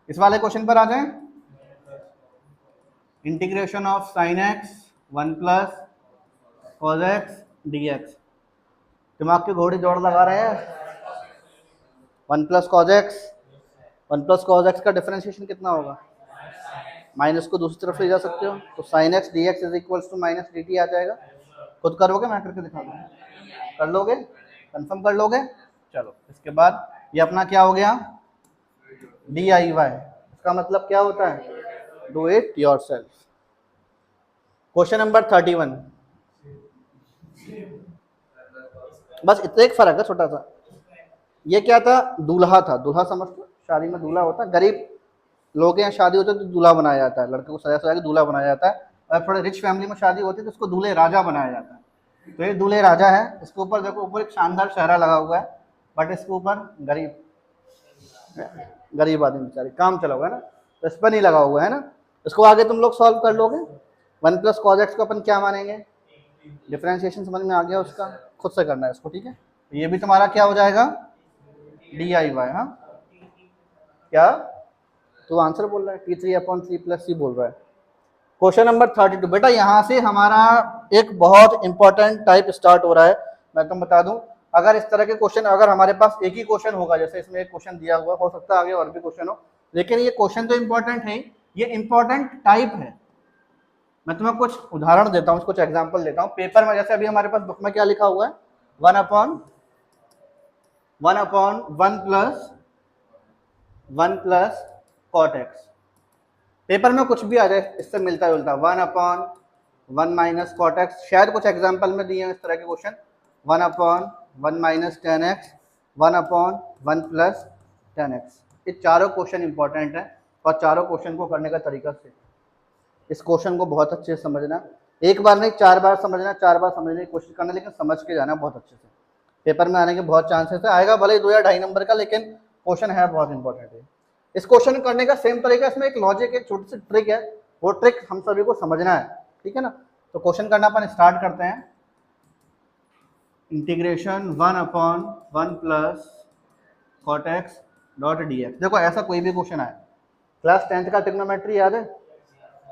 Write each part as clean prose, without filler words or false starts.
इस वाले क्वेश्चन पर आ जाएं। Integration of sine x 1 plus cos x d x. दिमाग की घोड़ी दौड़ लगा रहे हैं। 1 plus cos x, 1 plus cos x का डिफरेंशिएशन कितना होगा? माइनस को दूसरी तरफ ले जा सकते हो, तो sine x d x is equals to minus d t आ जाएगा। खुद करोगे, मैं करके दिखा दूंगा। कर लोगे? कंफर्म कर लोगे? चलो, इसके बाद ये अपना क्या हो गया? D I Y. इसका मतलब क्या होता है? Do it yourself. Question number 31। बस इतना एक फर्क है छोटा सा। ये क्या था? दूल्हा था। दूल्हा समझते हो? शादी में दूल्हा होता है। गरीब लोग यहाँ शादी होती है तो दूल्हा बनाया जाता है, लड़के को सजा सजा के दूल्हा बनाया जाता है। और थोड़े रिच फैमिली में शादी होती है तो उसको दूल्हे राजा बनाया जाता है। तो ये दूल्हे राजा है। इसके ऊपर देखो, ऊपर एक शानदार शहरा लगा हुआ है, बट इसके ऊपर गरीब गरीब आदमी बेचारे काम चला हुआ है ना, तो इस पर नहीं लगा हुआ है ना। इसको आगे तुम लोग सॉल्व कर लोगे। 1 प्लस कॉज एक्स को अपन क्या मानेंगे? डिफरेंशिएशन समझ में आ गया उसका, खुद से करना है इसको, ठीक है। तो ये भी तुम्हारा क्या हो जाएगा? D I Y. हाँ, क्या तो आंसर बोल रहा है? T3/3 प्लस सी बोल रहा है। Question number 32। बेटा यहाँ से हमारा एक बहुत इंपॉर्टेंट टाइप स्टार्ट हो रहा है। मैं तुम बता दूं, अगर इस तरह के क्वेश्चन, अगर हमारे पास एक ही क्वेश्चन होगा, जैसे इसमें एक क्वेश्चन दिया हुआ, हो सकता है आगे और भी क्वेश्चन हो, लेकिन ये क्वेश्चन तो इंपॉर्टेंट है, ये इंपॉर्टेंट टाइप है। मैं तुम्हें कुछ उदाहरण देता हूँ, कुछ एग्जाम्पल देता हूँ पेपर में। जैसे अभी हमारे पास बुक में क्या लिखा हुआ है? 1 प्लस कॉट एक्स। पेपर में कुछ भी आ जाए इससे मिलता जुलता, 1/1 माइनस कॉट एक्स। शायद कुछ एग्जाम्पल में दिए हैं इस तरह के question, 1/1 minus ten x, 1/1 plus ten x. ये चारों क्वेश्चन इंपॉर्टेंट है, और चारों क्वेश्चन को करने का तरीका से इस क्वेश्चन को बहुत अच्छे से समझना। एक बार नहीं, 4 बार समझना, 4 बार समझने की कोशिश करना, लेकिन समझ के जाना बहुत अच्छे से। पेपर में आने के बहुत चांसेस है। आएगा भले ही 2 या 2.5 नंबर का, लेकिन क्वेश्चन है बहुत इंपॉर्टेंट है। इस क्वेश्चन करने का सेम तरीका, इसमें एक लॉजिक, एक छोटी सी ट्रिक है, वो ट्रिक हम सभी को समझना है, ठीक है ना। तो क्वेश्चन करना अपन स्टार्ट करते हैं। Integration 1/1 plus cot x dot d x. देखो ऐसा कोई भी क्वेश्चन आए, क्लास 10th का ट्रिग्नोमेट्री याद है?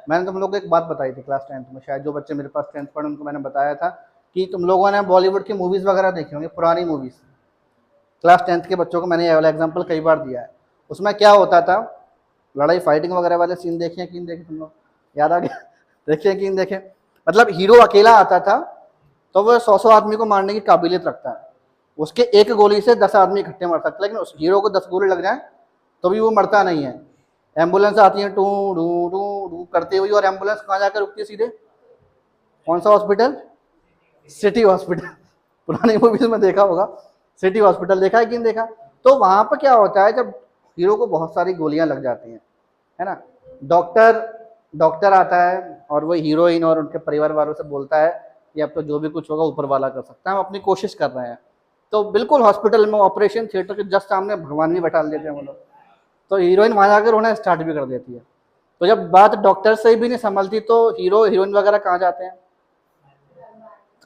मैंने तुम लोग को एक बात बताई थी क्लास 10th में, शायद जो बच्चे मेरे पास 10th पढ़े उनको मैंने बताया था कि तुम लोगों ने बॉलीवुड की मूवीज़ वगैरह देखी होंगी, पुरानी मूवीज़। क्लास 10th के बच्चों को मैंने ये वाला एग्जाम्पल कई बार दिया है। उसमें क्या होता था, लड़ाई फाइटिंग वगैरह वाले सीन देखे कि नहीं देखे तुम लोग? याद आ गया? देखे कि नहीं देखे? मतलब हीरो अकेला आता था तो वो 100 आदमी को मारने की काबिलियत रखता है। उसके एक गोली से 10 आदमी इकट्ठे मर सकते हैं, लेकिन उस हीरो को 10 गोली लग जाए तो भी वो मरता नहीं है। एम्बुलेंस आती है टू डू डू डू करते हुए, और एम्बुलेंस कहाँ जाकर रुकती है सीधे? कौन सा हॉस्पिटल? City hospital. पुरानी मूवीज में देखा होगा, सिटी हॉस्पिटल देखा है कि नहीं देखा? तो वहां पर क्या होता है, जब हीरो को बहुत सारी गोलियां लग जाती हैं, है ना, डॉक्टर आता है और वो हीरोइन और उनके परिवार वालों से बोलता है कि अब तो जो भी कुछ होगा ऊपर वाला कर सकता है, हम अपनी कोशिश कर रहे हैं। तो बिल्कुल हॉस्पिटल में ऑपरेशन थिएटर के जस्ट सामने भगवान भी बैठा देते हैं वो लोग। तो हीरोइन वहां जाकर उन्हें स्टार्ट भी कर देती है। तो जब बात डॉक्टर से भी नहीं संभलती तो हीरो हीरोइन वगैरह कहाँ जाते हैं?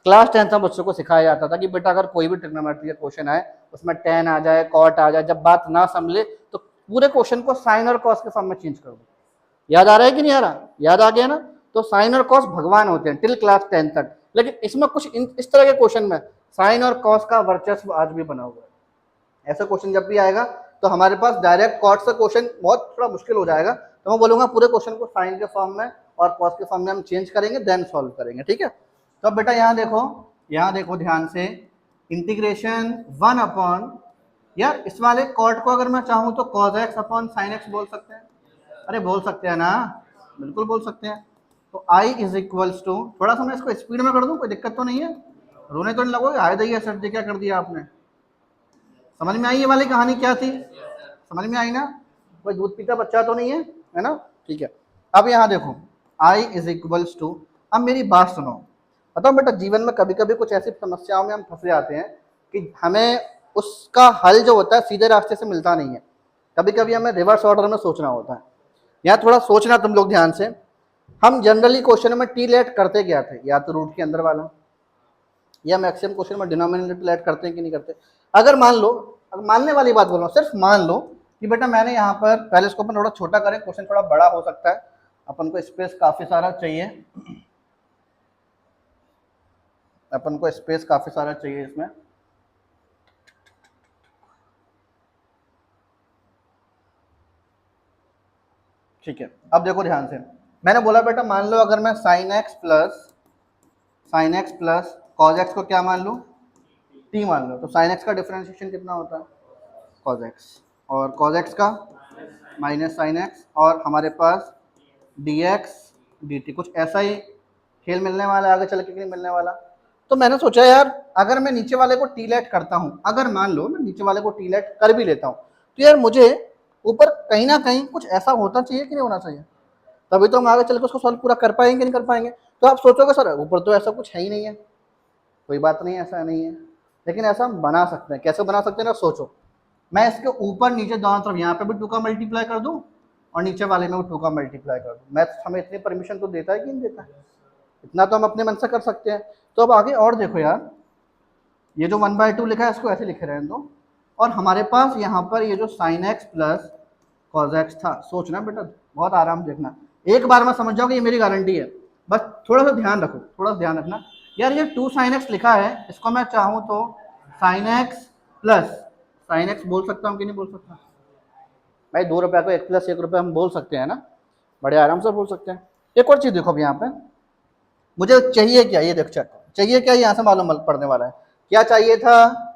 क्लास 10th में बच्चों को सिखाया जाता था कि बेटा अगर कोई भी ट्रिग्नोमेट्री का क्वेश्चन आए, उसमें टेन आ जाए, कॉट आ जाए, जब बात ना संभले तो पूरे क्वेश्चन को साइन और कॉस के फॉर्म में चेंज कर दो। याद आ रहा है कि नहीं आ रहा? याद आ गया ना? तो साइन और कॉस भगवान होते हैं टिल क्लास 10 तक, लेकिन इसमें कुछ इस तरह के क्वेश्चन में साइन और कॉस का वर्चस्व आज भी बना हुआ है। ऐसा क्वेश्चन जब भी आएगा तो हमारे पास डायरेक्ट कॉट से क्वेश्चन बहुत थोड़ा मुश्किल हो जाएगा, तो मैं बोलूंगा पूरे क्वेश्चन को साइन के फॉर्म में और कॉस के फॉर्म में हम चेंज करेंगे, देन सॉल्व करेंगे, ठीक है। तो बेटा यहाँ देखो ध्यान से, इंटीग्रेशन 1/, यार इस वाले कॉट को अगर मैं चाहूँ तो cos x upon sine x बोल सकते हैं। अरे बोल सकते हैं ना, बिल्कुल बोल सकते हैं। तो I इज इक्वल्स टू, थोड़ा सा मैं इसको स्पीड में कर दूं, कोई दिक्कत तो नहीं है? रोने तो नहीं लगोगे? हाय दैया सर जी क्या कर दिया आपने? समझ में आई ये वाली कहानी क्या थी? समझ में आई ना? कोई दूध पीता बच्चा तो नहीं है ना? ठीक है। अब यहाँ देखो, I इज इक्वल्स टू, अब मेरी बात सुनो। बताओ बेटा, जीवन में कभी कभी कुछ ऐसी समस्याओं में हम फंसे जाते हैं कि हमें उसका हल जो होता है सीधे रास्ते से मिलता नहीं है। कभी कभी हमें रिवर्स ऑर्डर में सोचना होता है। यहाँ थोड़ा सोचना तुम लोग ध्यान से। हम जनरली क्वेश्चन में टी लेट करते क्या थे? या तो रूट के अंदर वाला, या मैक्सिमम क्वेश्चन में डिनोमिनेटर लेट करते हैं कि नहीं करते? अगर मान लो, अगर मानने वाली बात बोल रहा हूँ, सिर्फ मान लो कि बेटा मैंने यहाँ पर पहले इसको अपन थोड़ा छोटा करें, क्वेश्चन थोड़ा बड़ा हो सकता है, अपन को स्पेस काफी सारा चाहिए, अपन को स्पेस काफी सारा चाहिए इसमें। ठीक है, अब देखो ध्यान से, मैंने बोला बेटा मान लो अगर मैं sign x plus cos x को क्या मान लूँ, टी मान लो, तो साइन एक्स का डिफरेंशिएशन कितना होता है, कॉज एक्स, और कॉज एक्स का माइनस साइन एक्स, और हमारे पास डी एक्स डी टी। कुछ ऐसा ही खेल मिलने वाला है आगे चल के नहीं मिलने वाला। तो मैंने सोचा यार अगर मैं नीचे वाले को टी लेट करता हूँ, अगर मान लो मैं नीचे वाले को टी लेट कर भी लेता हूँ, तो यार मुझे ऊपर कहीं ना कहीं कुछ ऐसा होता चाहिए कि नहीं होना चाहिए, तभी तो हम आगे चल के उसको सॉल्व पूरा कर पाएंगे नहीं कर पाएंगे। तो आप सोचोगे सर ऊपर तो ऐसा कुछ है ही नहीं है, कोई बात नहीं, ऐसा नहीं है, लेकिन ऐसा हम बना सकते हैं। कैसे बना सकते हैं ना, सोचो, मैं इसके ऊपर नीचे दोनों तरफ यहाँ पे भी 2 का मल्टीप्लाई कर दूं और नीचे वाले में भी 2 का मल्टीप्लाई कर दूं। मैथ्स हमें इतनी परमिशन तो देता है कि नहीं देता है, इतना तो हम अपने मन से कर सकते हैं। तो अब आगे और देखो यार, ये जो 1/2 लिखा है इसको ऐसे लिखे रहने दो, और हमारे पास यहाँ पर ये जो sign x plus cos x था, सोचना बेटा बहुत आराम से देखना, एक बार में समझ जाओगे, ये मेरी गारंटी है, बस थोड़ा सा ध्यान रखो, थोड़ा सा ध्यान रखना। यार ये 2 साइन एक्स लिखा है, इसको मैं चाहूँ तो sine x plus sine x बोल सकता हूँ कि नहीं बोल सकता भाई, 2 रुपये को 1 + 1 रुपये हम बोल सकते हैं ना, बड़े आराम से बोल सकते हैं। एक और चीज़ देखो अब यहाँ पे, मुझे चाहिए क्या, ये देख चेक चाहिए क्या, यहाँ से मालूम पड़ने वाला है। क्या चाहिए था,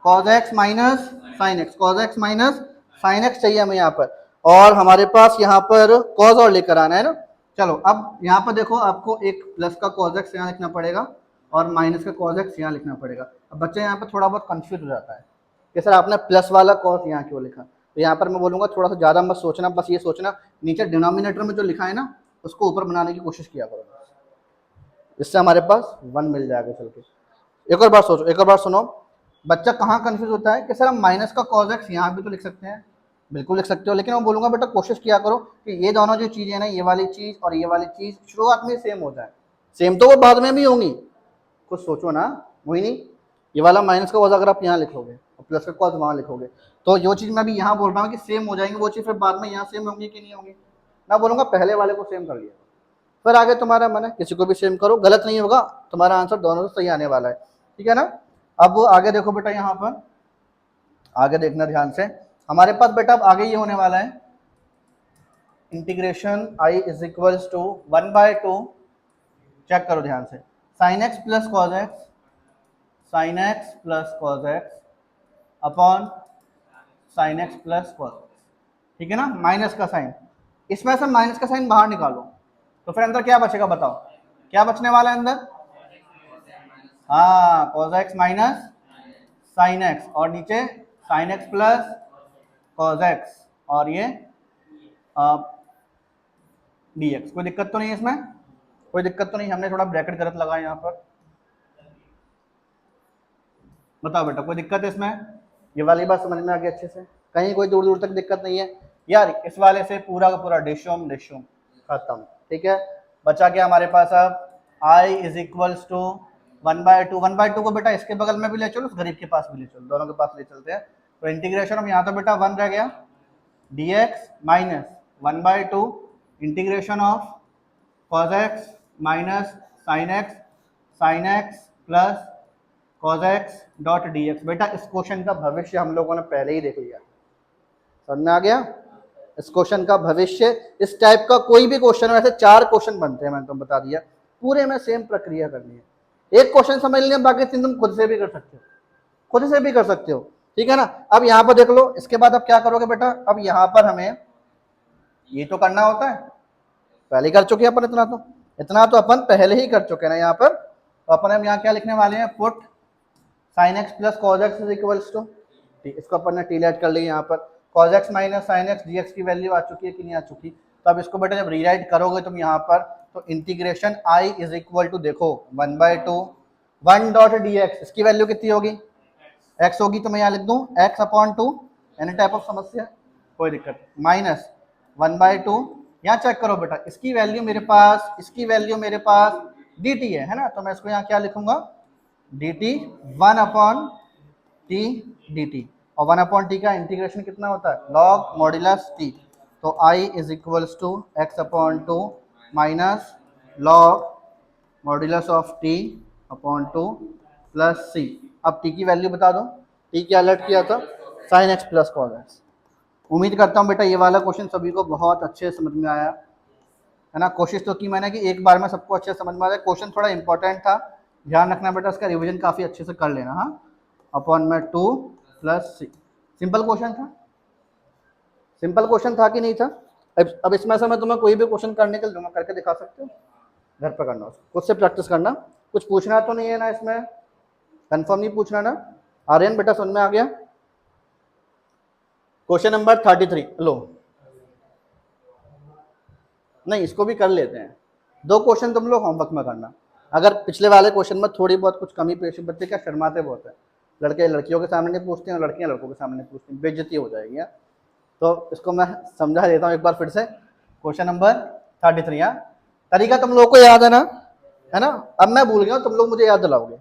cos x minus sine x, cos x minus sine x चाहिए हमें यहाँ पर, और हमारे पास यहाँ पर cos और लेकर आना है ना। चलो अब यहाँ पर देखो, आपको एक प्लस का cos x यहाँ लिखना पड़ेगा और माइनस का cos x यहाँ लिखना पड़ेगा। अब बच्चे यहाँ पर थोड़ा बहुत कंफ्यूज हो जाता है कि सर आपने प्लस वाला cos यहाँ क्यों लिखा, तो यहाँ पर मैं बोलूँगा थोड़ा सा ज़्यादा मत सोचना, बस ये सोचना नीचे डिनोमिनेटर में जो लिखा है ना उसको ऊपर बनाने की कोशिश किया करो, इससे हमारे पास 1 मिल जाएगा चल के। एक और बात सोचो, एक और बात सुनो, बच्चा कहाँ कंफ्यूज होता है कि सर हम माइनस का cos x यहाँ भी तो लिख सकते हैं, बिल्कुल लिख सकते हो, लेकिन मैं बोलूँगा बेटा कोशिश किया करो कि ये दोनों जो चीज़ें हैं ना, ये वाली चीज़ और ये वाली चीज़ शुरुआत में सेम हो जाए। सेम तो वो बाद में भी होंगी, कुछ सोचो ना, वही नहीं, ये वाला माइनस का cos अगर आप यहाँ लिखोगे और प्लस का cos वहाँ लिखोगे, तो जो चीज़ मैं भी यहाँ बोल रहा हूँ कि सेम हो जाएंगे, वो चीज़ फिर बाद में यहाँ सेम होंगी कि नहीं होंगी। मैं बोलूँगा पहले वाले को सेम कर लिया, फिर आगे तुम्हारा मन है किसी को भी सेम करो, गलत नहीं होगा, तुम्हारा आंसर दोनों से सही आने वाला है, ठीक है ना। अब आगे देखो बेटा, यहाँ पर आगे देखना ध्यान से, हमारे पास बेटा अब आगे ये होने वाला है integration i is equals to 1/2, check करो ध्यान से, sine x plus cos x, sine x plus cos x upon sine x plus cos x, ठीक है ना, माइनस का साइन, इसमें से माइनस का साइन बाहर निकालो तो फिर अंदर क्या बचेगा, बताओ क्या बचने वाला है अंदर, हाँ cos x minus sine x, और नीचे sign x plus cos x, और ये dx। कोई दिक्कत तो नहीं है इसमें, कोई दिक्कत तो नहीं, हमने थोड़ा ब्रैकेट गलत लगाया यहाँ पर, बताओ बेटा कोई दिक्कत है इसमें, ये वाली बात समझ में आ गई अच्छे से, कहीं कोई दूर दूर तक दिक्कत नहीं है यार, इस वाले से पूरा का पूरा डिशोम खत्म, ठीक है। बचा क्या हमारे पास अब, i इज इक्वल्स टू 1/2, 1/2 को बेटा इसके बगल में भी ले चलो, उस गरीब के पास भी ले चलो, दोनों के पास ले चलते हैं, तो इंटीग्रेशन अब यहाँ तो बेटा 1 रह गया, dx minus 1/2 integration of cos x minus sign x plus cos x dot dx। बेटा इस क्वेश्चन का भविष्य हम लोगों ने पहले ही देख लिया, समझ में आ गया, इस क्वेश्चन का भविष्य, इस टाइप का कोई भी क्वेश्चन, वैसे 4 क्वेश्चन बनते हैं, मैंने तुम बता दिया, पूरे में सेम प्रक्रिया करनी है, एक क्वेश्चन समझ लिया, बाकी 3 तुम खुद से भी कर सकते हो, खुद से भी कर सकते हो, ठीक है ना। अब यहाँ पर देख लो, इसके बाद अब क्या करोगे बेटा, अब यहाँ पर हमें ये तो करना होता है, पहले कर चुके हैं अपन, इतना तो अपन पहले ही कर चुके हैं ना यहाँ पर, तो अपन हम यहाँ क्या लिखने वाले हैं, put sine x plus cos x is equals to, इसको अपन ने टी लेट कर लिया, यहाँ पर cos x minus sine x dx की वैल्यू आ चुकी है कि नहीं आ चुकी, तो अब इसको बेटा जब रीराइट करोगे तुम यहाँ पर, तो integration i is equal to देखो 1/2 1 डॉट dx, इसकी वैल्यू कितनी होगी, x होगी, तो मैं यहाँ लिख दूँ x upon 2, any type of समस्या कोई दिक्कत, माइनस 1/2, यहाँ चेक करो बेटा, इसकी वैल्यू मेरे पास dt है ना, तो मैं इसको यहाँ क्या लिखूंगा, dt 1 अपॉन t dt, और 1/t का इंटीग्रेशन कितना होता है, log मॉड्यूलस t। तो I is equals to x/2 minus log modulus of t upon 2 plus c। अब t की वैल्यू बता दो, t क्या अलर्ट किया था, sin x plus cos x। उम्मीद करता हूँ बेटा ये वाला क्वेश्चन सभी को बहुत अच्छे समझ में आया है ना। कोशिश तो की मैंने कि एक बार में सबको अच्छे समझ में आ जाए। क्वेश्चन थोड़ा इंपॉर्टेंट था, ध्यान रखना बेटा, इसका रिवीजन काफ़ी अच्छे से कर लेना। हाँ, अपॉन में 2 प्लस सी। सिंपल क्वेश्चन था, सिंपल क्वेश्चन था कि नहीं था। अब इसमें से मैं तुम्हें कोई भी क्वेश्चन करने के लिए दूंगा, करके दिखा सकते हो, घर पर करना, खुद से प्रैक्टिस करना। कुछ पूछना तो नहीं है ना इसमें, कंफर्म नहीं पूछना ना। आर्यन बेटा समझ में आ गया। क्वेश्चन नंबर 33 लो, नहीं इसको भी कर लेते हैं। 2 क्वेश्चन तुम लोग होमवर्क में करना। अगर पिछले वाले क्वेश्चन में थोड़ी बहुत कुछ कमी पेशी, बच्चे क्या शर्माते बहुत है, लड़के लड़कियों के सामने नहीं पूछते हैं और लड़कियां लड़कों के सामने नहीं पूछती, बेइज्जती हो जाएगी। है? तो इसको मैं समझा देता हूँ एक बार फिर से। Question number 33। तरीका तुम लोग को याद है ना, अब मैं भूल गया हूँ, तुम लोग मुझे याद दिलाओगे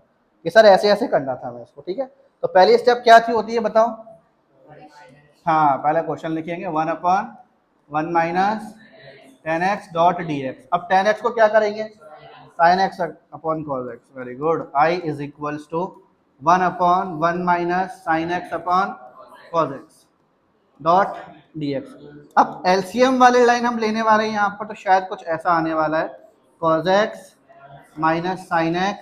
कि सर ऐसे ऐसे करना था मैं इसको, ठीक है। तो पहली स्टेप क्या थी होती है बताओ। हाँ, पहला क्वेश्चन लिखेंगे 1/1 माइनस 10x डॉट dx। अब 10x को क्या करेंगे, sin x upon cos x। Very good. I is equals to 1/1 minus sin x upon cos x dot dx। अब एलसीएम वाली लाइन हम लेने वाले हैं यहाँ पर, तो शायद कुछ ऐसा आने वाला है, cos x minus sin x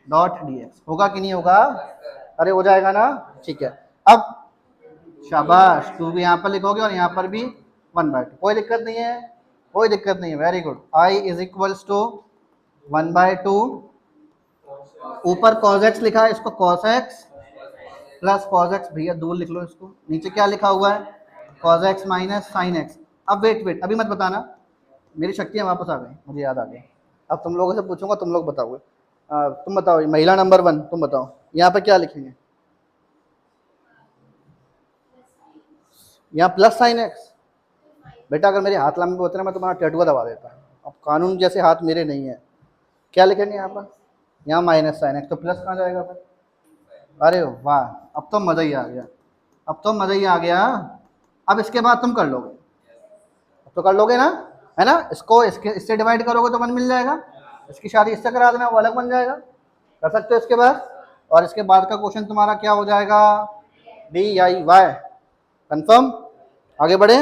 dot dx। होगा कि नहीं होगा, अरे हो जाएगा ना, ठीक है। अब शाबाश, 2 भी यहाँ पर लिखोगे और यहाँ पर भी 1/2, कोई दिक्कत नहीं है, कोई दिक्कत नहीं है। Very good. I is equals to 1/2, ऊपर cos x लिखा है, इसको cos x plus cos x, भैया दूर लिख लो इसको, नीचे क्या लिखा हुआ है, cos x minus sin x। अब वेट अभी मत बताना, मेरी शक्तियाँ वापस आ गई, मुझे याद आ गई। अब तुम लोगों से पूछूंगा, तुम लोग बताओगे। तुम बताओ, महिला नंबर 1 तुम बताओ, यहाँ पे क्या लिखेंगे, यहाँ प्लस साइन एक्स। बेटा अगर मेरे हाथ लंबे होते ना, मैं तुम्हारा टेटुआ दबा देता। अब कानून जैसे हाथ मेरे नहीं है, क्या लिखेंगे यहाँ पर, यहाँ माइनस साइन एक्स, तो प्लस कहाँ जाएगा फिर। अरे वाह, अब तो मज़ा ही आ गया, अब तो मज़ा ही आ गया। अब इसके बाद तुम कर लोगे, अब तो कर लोगे ना, है ना। इसको इससे डिवाइड करोगे तो 1 मिल जाएगा, इसकी शादी इससे करा देना, वो अलग बन जाएगा, कर सकते हो इसके बाद। और इसके बाद का क्वेश्चन तुम्हारा क्या हो जाएगा, डी आई वाई। कंफर्म, आगे बढ़े।